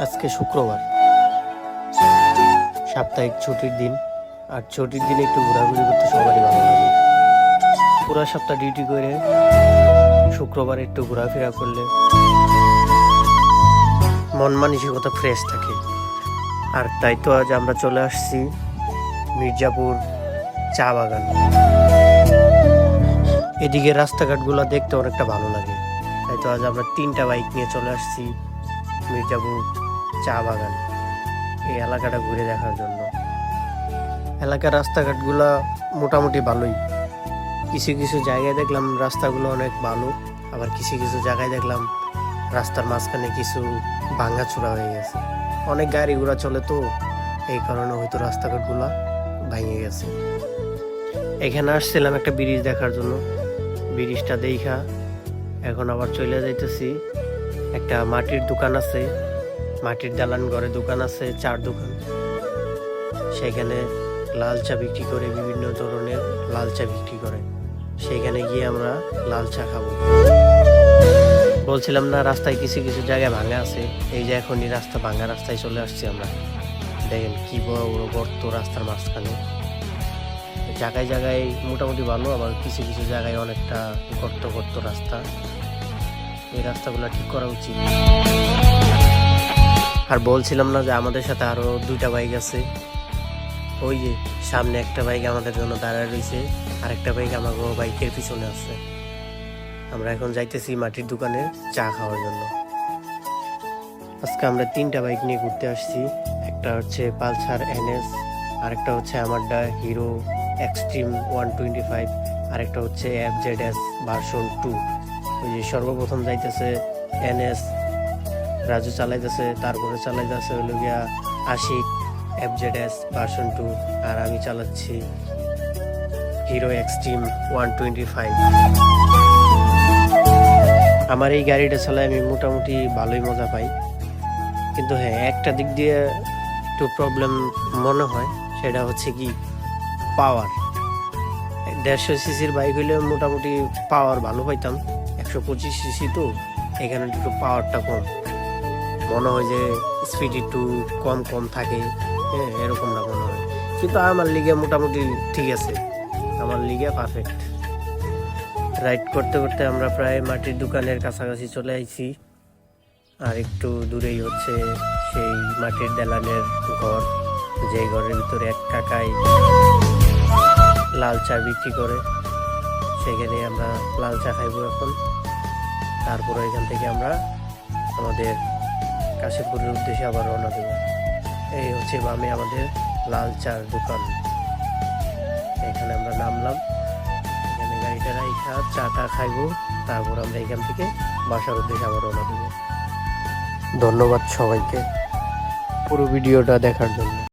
আজকে শুক্রবার, সাপ্তাহিক ছুটির দিন। আর ছুটির দিনে একটু ঘোরাঘুরি করতে সবারই ভালো লাগে। পুরা সপ্তাহ ডিউটি করে শুক্রবার একটু ঘোরাফেরা করলে মন মানসিকতা ফ্রেশ থাকে। আর তাই তো আজ আমরা চলে আসছি মির্জাপুর চা বাগান। এদিকে রাস্তাঘাটগুলো দেখতে অনেকটা ভালো লাগে। তাই তো আজ আমরা 3টা বাইক নিয়ে চলে আসছি মির্জাপুর চা বাগান, এই এলাকাটা ঘুরে দেখার জন্য। এলাকার রাস্তাঘাটগুলো মোটামুটি ভালোই। কিছু কিছু জায়গায় দেখলাম রাস্তাগুলো অনেক ভালো, আবার কিছু কিছু জায়গায় দেখলাম রাস্তার মাঝখানে কিছু ভাঙাচোরা হয়ে গেছে। অনেক গাড়ি ঘোড়া চলে তো, এই কারণে হয়তো রাস্তাঘাটগুলো ভেঙে গেছে। এখানে আসছিলাম একটা ব্রিজ দেখার জন্য, ব্রিজটা দেখা এখন আবার চলে যাইতেছি। একটা মাটির দোকান আছে, মাটির দালান ঘরে দোকান আছে, চার দোকান। সেখানে লাল চা বিক্রি করে, বিভিন্ন ধরনের লাল চা বিক্রি করে। সেখানে গিয়ে আমরা লাল চা খাবো। বলছিলাম না রাস্তায় কিছু কিছু জায়গায় ভাঙা আছে, এই যে এখনই রাস্তা ভাঙা রাস্তায় চলে আসছি আমরা। দেখেন কি বড় বড় গর্ত রাস্তার মাঝখানে। জায়গায় জায়গায় মোটামুটি ভালো, আবার কিছু কিছু জায়গায় অনেকটা গর্ত গর্ত রাস্তা। এই রাস্তাগুলো ঠিক করা উচিত। আর বলছিলাম না যে আমাদের সাথে আরো 2টা বাইক আছে। ওই যে সামনে একটা বাইক আমাদের জন্য দাঁড়ায় রয়েছে, আর একটা বাইক আমার বাইকের পিছনে আছে। আমরা এখন যাইতেছি মাটির দোকানে চা খাওয়ার জন্য। আজকে আমরা 3টা বাইক নিয়ে ঘুরতে আসছি। একটা হচ্ছে পালসার NS, আরেকটা হচ্ছে আমারটা হিরো এক্সট্রিম 125, আরেকটা হচ্ছে FZS ভার্সন 2। ওই যে সর্বপ্রথম যাইতেছে NS, রাজু চালাইতেছে, তারপরে চালাইতেছে হলো গিয়া আশিক FZS ভার্সন 2, আর আমি চালাচ্ছি হিরো এক্সট্রিম 125। আমার এই গাড়িটা চালায় আমি মোটামুটি ভালোই মজা পাই, কিন্তু হ্যাঁ একটা দিক দিয়ে একটু প্রবলেম মনে হয়। সেটা হচ্ছে কি পাওয়ার। 150 সিসির বাইক হইলে মোটামুটি পাওয়ার ভালো পাইতাম। 125 সিসি তো, এখানে একটু পাওয়ারটা কম মনে হয়, যে স্পিড একটু কম কম থাকে। হ্যাঁ, এরকম না মনে হয়, কিন্তু আমার লিগে মোটামুটি ঠিক আছে, আমার লিগে পারফেক্ট। রাইড করতে করতে আমরা প্রায় মাটির দোকানের কাছাকাছি চলে আইছি। আর একটু দূরেই হচ্ছে সেই মাটির দালানের ঘর, যে ঘরের ভিতরে এক কাকাই লাল চা বিক্রি করে। সেখানে আমরা লাল চা খাইবো এখন। তারপরে এখান থেকে আমরা আমাদের কাশীপুরের উদ্দেশ্যে আবার রওনা দেব। এই হচ্ছে বামে আমাদের লাল চার দোকান। এখানে আমরা নামলাম, এখানে গাড়িটা রাইখা চাটা খাইবো। তারপর আমরা এখান থেকে বাসার উদ্দেশ্যে আবার রওনা দেব। ধন্যবাদ সবাইকে পুরো ভিডিওটা দেখার জন্য।